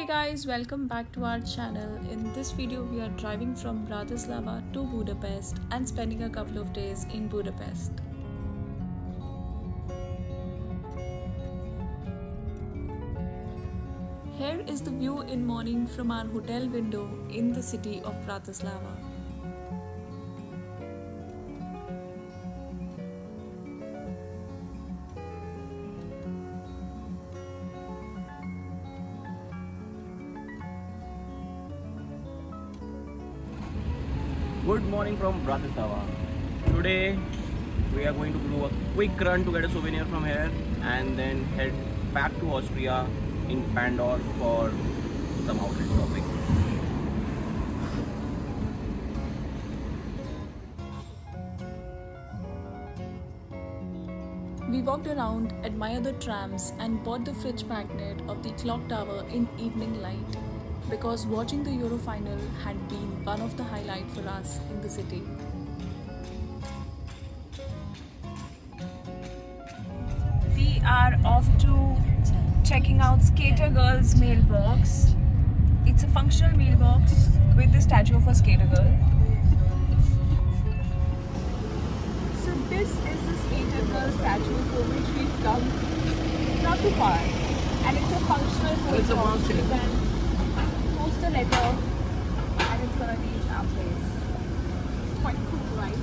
guys, welcome back to our channel. In this video we are driving from Bratislava to Budapest and spending a couple of days in Budapest. Here is the view in morning from our hotel window in the city of Bratislava. Good morning from Bratislava. Today we are going to do a quick run to get a souvenir from here and then head back to Austria in Pandorf for some outlet shopping. We walked around, admired the trams and bought the fridge magnet of the clock tower in evening light, because watching the Euro final had been one of the highlights for us in the city. We are off to checking out Skater Girl's mailbox. It's a functional mailbox with the statue of a skater girl. So this is the Skater Girl statue for which we've come not too far, and it's a functional post box. You can post a letter and it's gonna reach our place. Quite cool, right?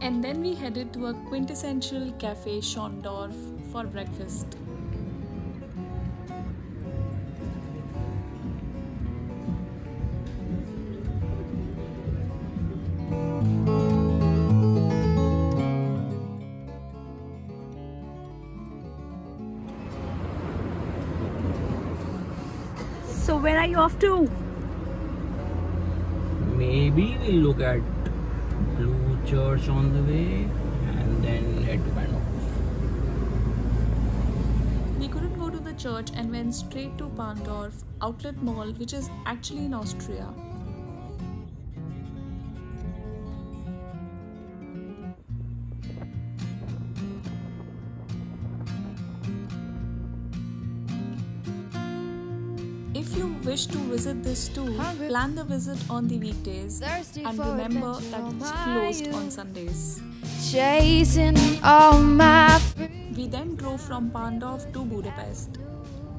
And then we headed to a quintessential cafe Schondorf for breakfast. So where are you off to? Maybe we'll look at Blue Church on the way and then head to Pandorf. We couldn't go to the church and went straight to Pandorf Outlet Mall, which is actually in Austria. If you wish to visit this too, plan the visit on the weekdays and remember that it's closed on Sundays. Chasing all my We then drove from Pandorf to Budapest.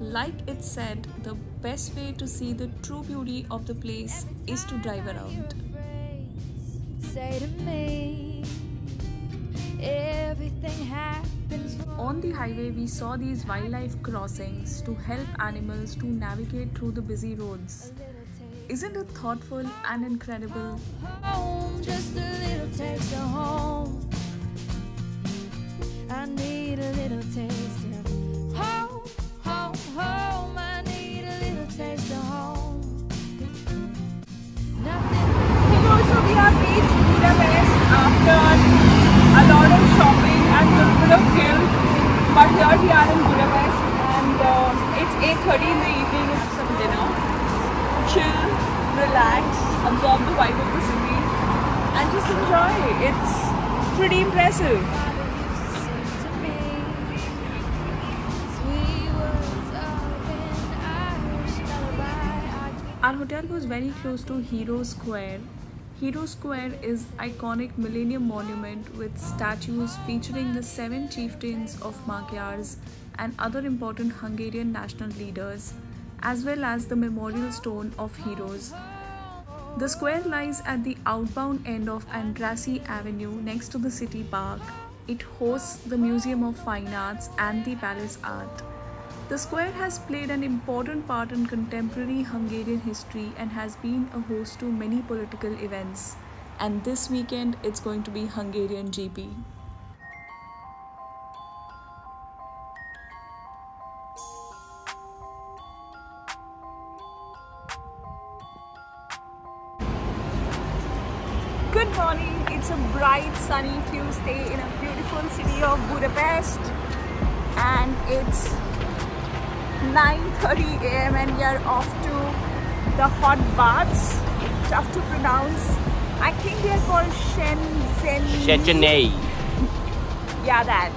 Like it said, the best way to see the true beauty of the place is to drive around. say to me, everything happens for On the highway, we saw these wildlife crossings to help animals to navigate through the busy roads. Isn't it thoughtful and incredible? home, just a little taste of home. I need a little taste of home, home, home. I need a little taste of home. Nothing. So we have reached Budapest after a lot of shopping and a little bit of guilt. But here we are in Budapest and it's 8:30 in the evening. It's some dinner. Chill, relax, absorb the vibe of the city and just enjoy. It's pretty impressive. To me, sweet words of an Irish lullaby. Our hotel was very close to Hero Square. Hero Square is iconic millennium monument with statues featuring the 7 chieftains of Magyars and other important Hungarian national leaders, as well as the memorial stone of heroes. The square lies at the outbound end of Andrassy Avenue next to the city park. It hosts the Museum of Fine Arts and the Palace Art. The square has played an important part in contemporary Hungarian history and has been a host to many political events. And this weekend, it's going to be Hungarian GP. Good morning, it's a bright sunny Tuesday in a beautiful city of Budapest and it's 9:30 a.m. and we are off to the hot baths. Tough to pronounce. I think they are called Széchenyi. Yeah, that.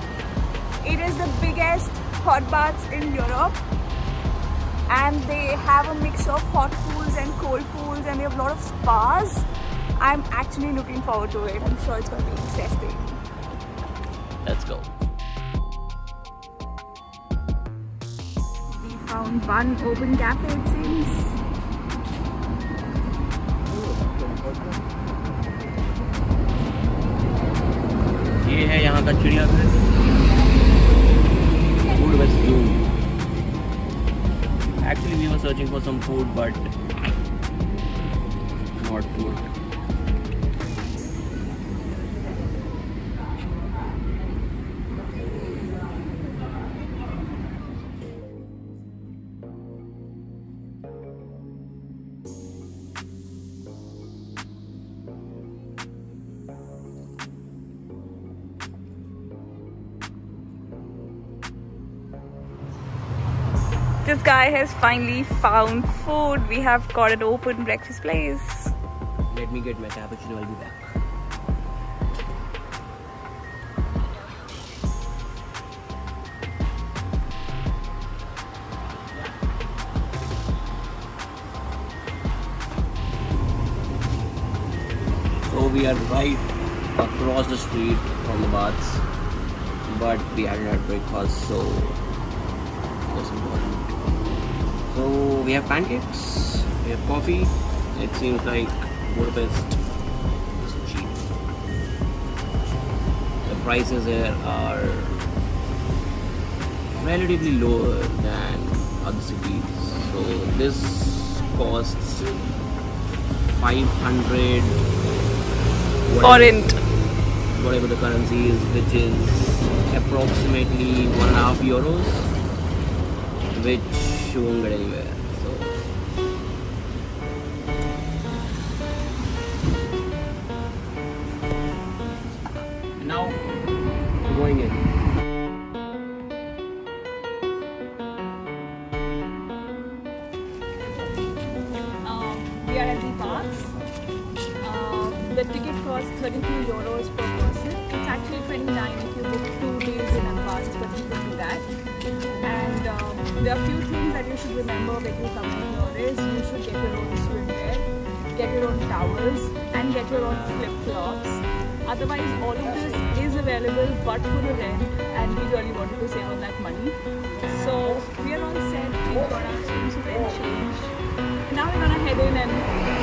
It is the biggest hot baths in Europe and they have a mix of hot pools and cold pools, and they have a lot of spas. I'm actually looking forward to it. I'm sure it's going to be interesting. Let's go. We found one open cafe, it seems. ये है यहाँ का चिड़ियाघर, Woodwest Zoo. Actually, we were searching for some food, but not food. This guy has finally found food. We have got an open breakfast place. Let me get my cappuccino, I'll be back. So we are right across the street from the baths, but we hadn't had breakfast, so that's important. So we have pancakes, we have coffee. It seems like Budapest is cheap. The prices here are relatively lower than other cities. So this costs 500 Forint. whatever the currency is, which is approximately €1.5, which you won't get anywhere. So now going in. We are at the baths. The ticket costs €32 per person. It's actually 29 if you book 2 days in advance, but you can do that. And there are a few things that you should remember when you come in here is you should get your own swimwear, get your own towels, and get your own flip-flops. Otherwise, all of this is available but for the rent, and we really wanted to save on that money. So we are all set. We've got our swimsuit and change. Now we're gonna head in and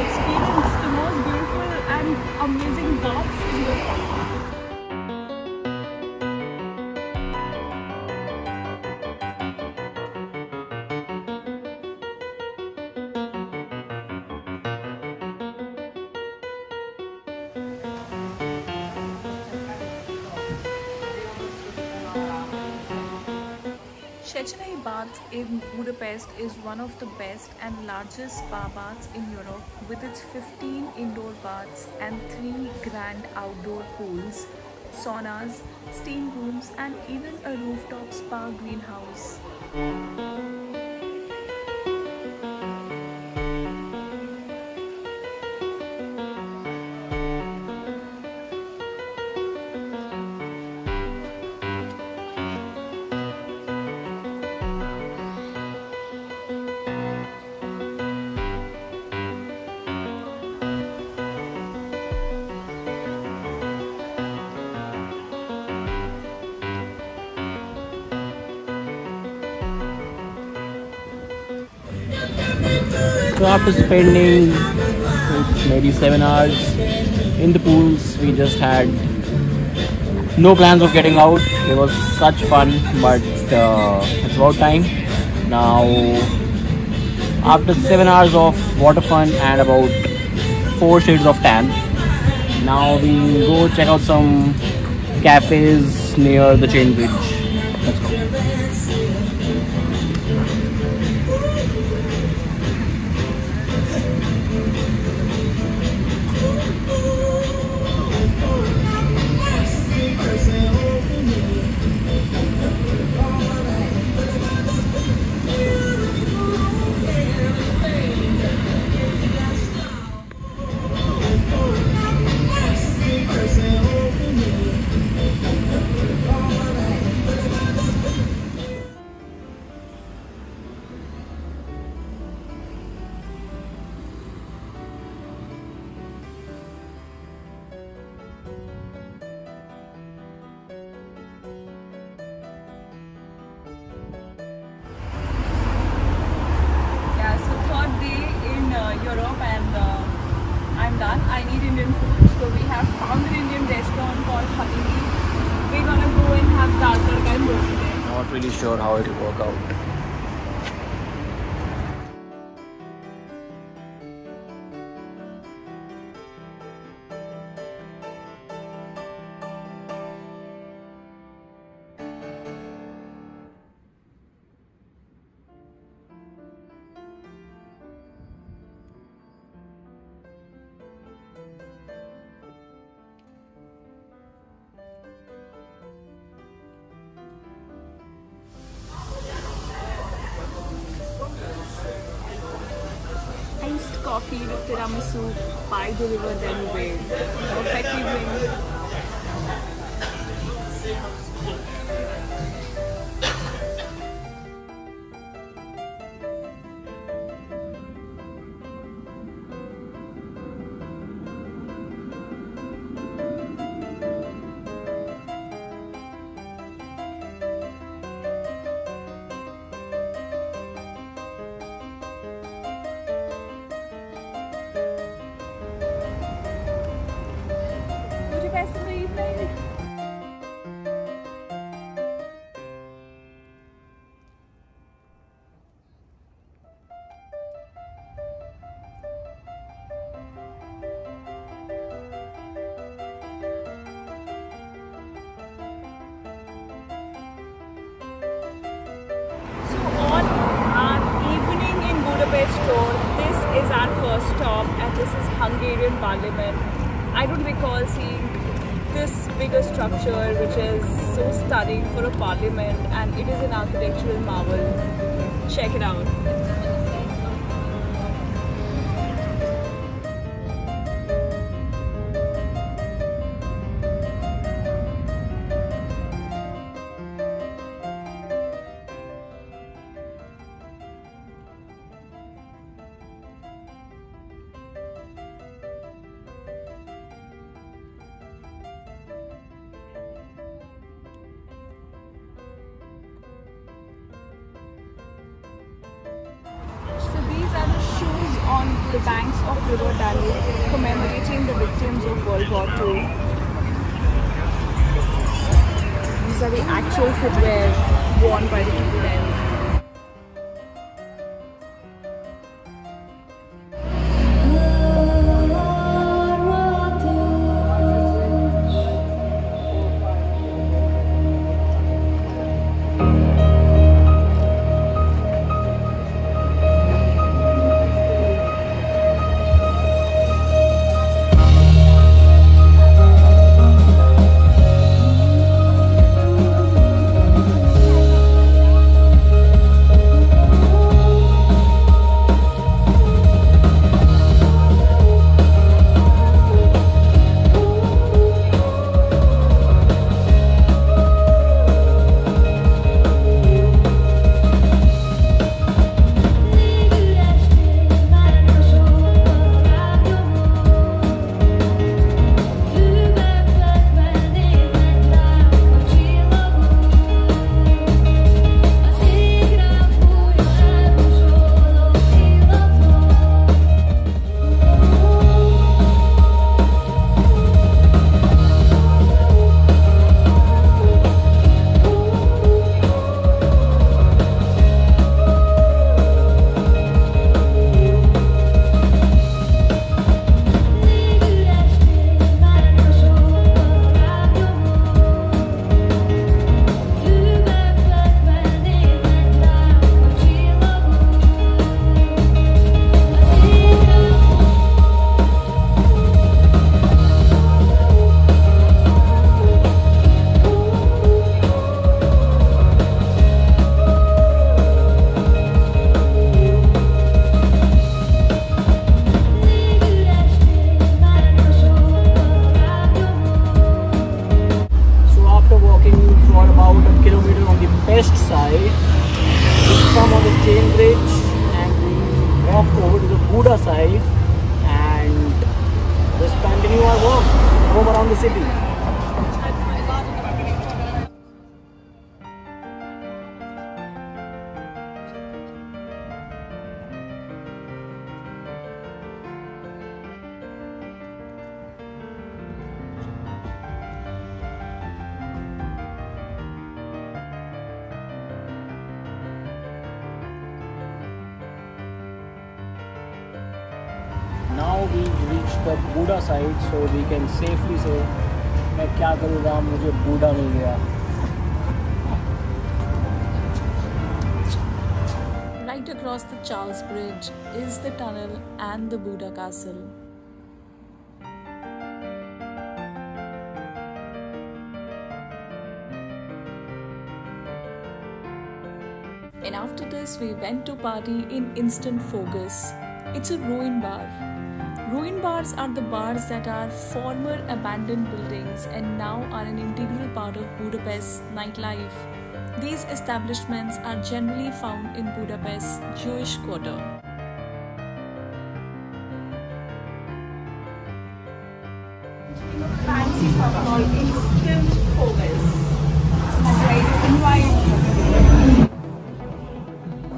experience the most beautiful and amazing baths in the world. Széchenyi Bath in Budapest is one of the best and largest spa baths in Europe, with its 15 indoor baths and 3 grand outdoor pools, saunas, steam rooms, and even a rooftop spa greenhouse. So after spending maybe 7 hours in the pools, we just had no plans of getting out. It was such fun, but it's about time. Now, after 7 hours of water fun and about 4 shades of tan, now we go check out some cafes near the chain bridge. Let's go. done. I need Indian food. So we have found an Indian restaurant called Haveli. We're gonna go and have dal tadka and roti there. Not really sure how it will work out. Iced coffee with tiramisu by the river Danube. Perfectly blended. Budapest in the evening. So on our evening in Budapest tour, this is our first stop and this is Hungarian Parliament. I don't recall seeing this bigger structure which is so stunning for a parliament, and it is an architectural marvel. Check it out. So these are the shoes on the banks of River Danube commemorating the victims of World War II. These are the actual footwear worn by the people then. Buda side and just continue our walk, roam around the city. we reached the Buddha side, so we can safely say मैं क्या करूँ राम, मुझे बूढ़ा मिल गया. Right across the Charles Bridge is the tunnel and the Buddha Castle. And after this, we went to party in Instant Focus. It's a ruin bar. Ruin bars are the bars that are former abandoned buildings and now are an integral part of Budapest's nightlife. These establishments are generally found in Budapest's Jewish quarter. Fancy pub called Instant Focus. I invite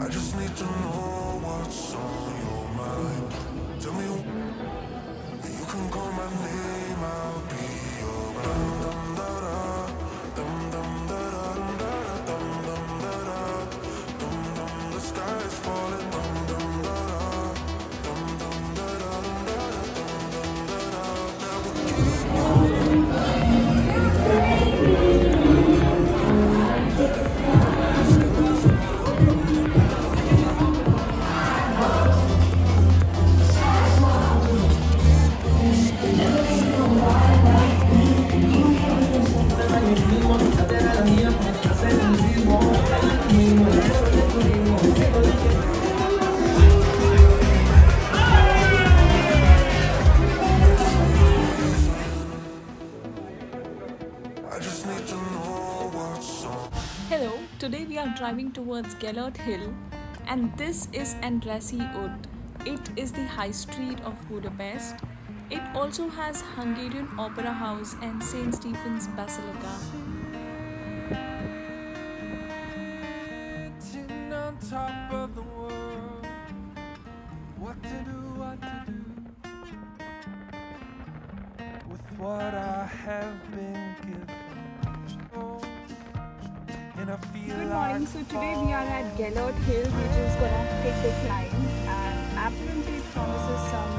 I just need to know what's on your mind. Tell me, you can call my name, I'll be around. Dum da da, dum dum da da, dum dum da da, dum dum. The sky is falling. Dum dum da da, dum dum da da, dum da da, dum dum da da. I just need to know what's on. Hello, today we are driving towards Gellert Hill, and this is Andrassy Ut. It is the high street of Budapest. It also has Hungarian Opera House and St. Stephen's Basilica. Sitting on top of the world, what to do with what I have been given. And I feel Good morning. So today we are at Gellert Hill, which is gonna take the climb, and apparently it promises some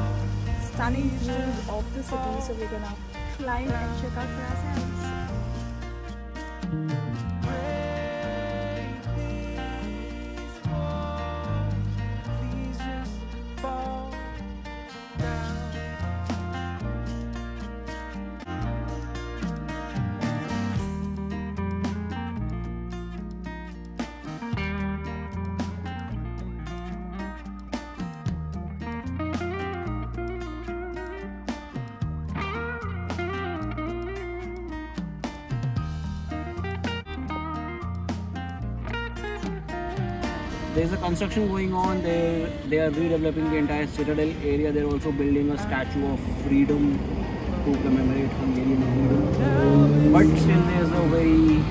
stunning views of the city. So we're gonna climb and check out for ourselves. Please just fall down. There's a construction going on. They are redeveloping the entire citadel area. They're also building a statue of freedom to commemorate Hungarian freedom. But still there's a very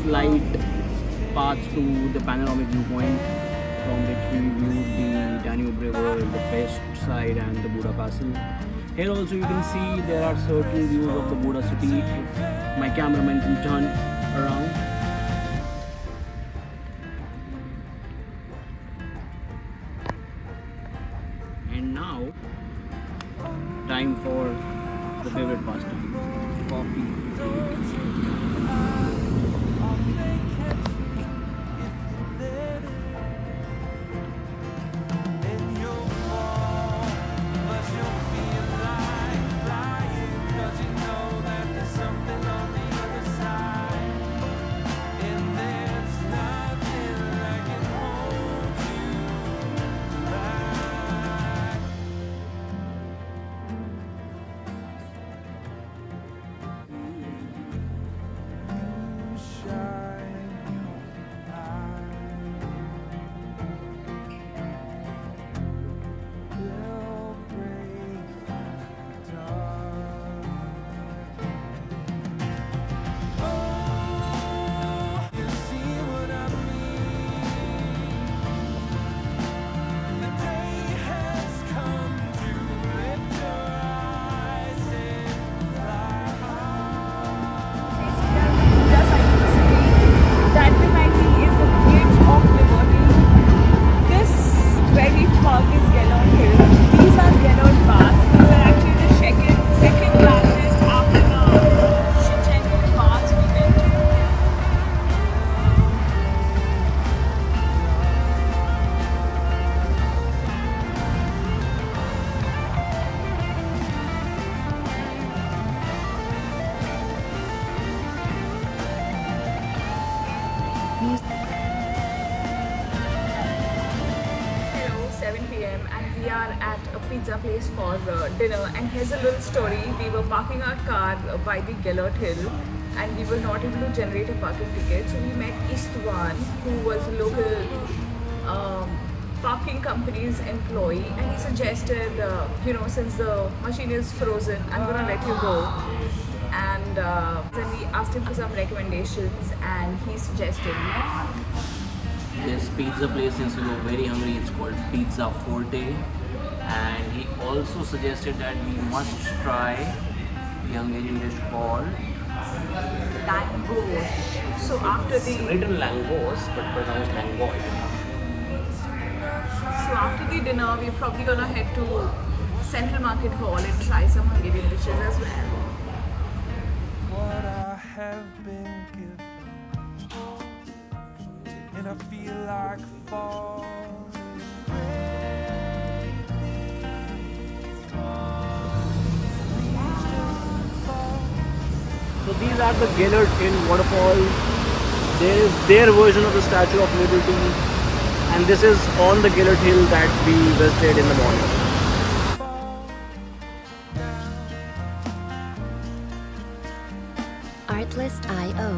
slight path to the panoramic viewpoint from which we view the Danube River, the Pest side and the Buddha Castle. Here also you can see there are certain views of the Buddha city. If my cameraman can turn around. And now, time for the favorite pastime, coffee. pizza place for dinner. And here's a little story. We were parking our car by the Gellert Hill and we were not able to generate a parking ticket. So we met Istvan, who was a local parking company's employee, and he suggested, since the machine is frozen, I'm gonna let you go. And then we asked him for some recommendations and he suggested this pizza place, since we were very hungry. It's called Pizza Forte, and he also suggested that we must try the Hungarian dish called Langos. So after the written Langos but pronounced Langoi. So after the dinner, we're probably gonna head to Central Market Hall and try some Hungarian dishes as well. what I have been given, and I feel like falling. So these are the Gellert Hill waterfalls. There is their version of the Statue of Liberty, and this is on the Gellert Hill that we visited in the morning. Artlist.io.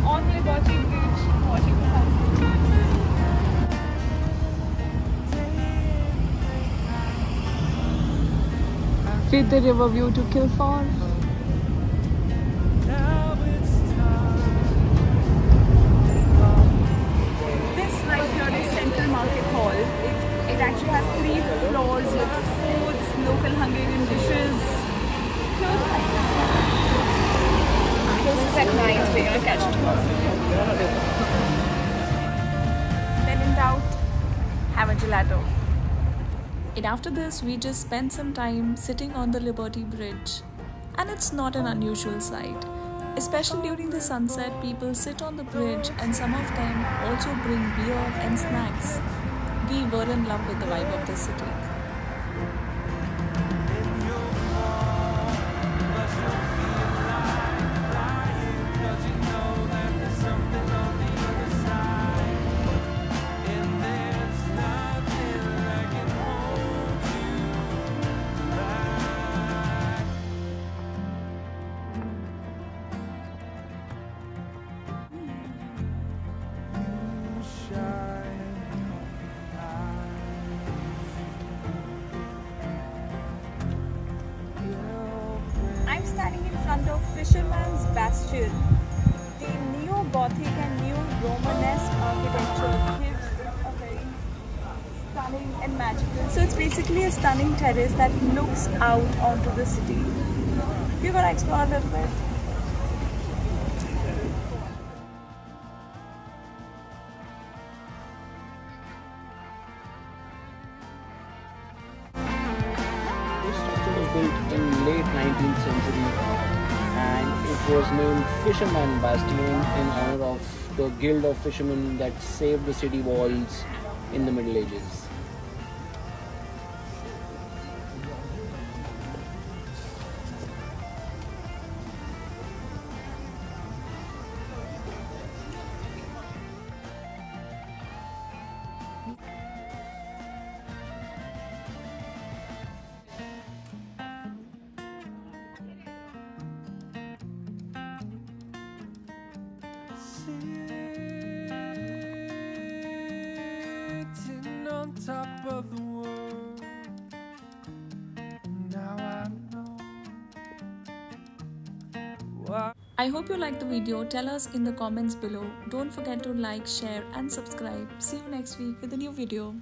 On the Liberty Bridge, watching the sunset. With the river view to Kilford. This right here is Central Market Hall. It actually has 3 floors with foods, local Hungarian dishes. Closes at 9, so you're gonna catch it. When in doubt, have a gelato. And after this, we just spent some time sitting on the Liberty Bridge. And it's not an unusual sight. Especially during the sunset, people sit on the bridge and some of them also bring beer and snacks. We were in love with the vibe of the city. I'm standing in front of Fisherman's Bastion. The neo-Gothic and neo-Romanesque architecture gives it a very stunning and magical. So it's basically a stunning terrace that looks out onto the city. We're gonna explore a little bit. This structure was built in late 19th century and it was named Fisherman Bastion in honor of the Guild of Fishermen that saved the city walls in the Middle Ages. Sitting on top of the world. Now I know why. I hope you liked the video. Tell us in the comments below. Don't forget to like, share and subscribe. See you next week with a new video.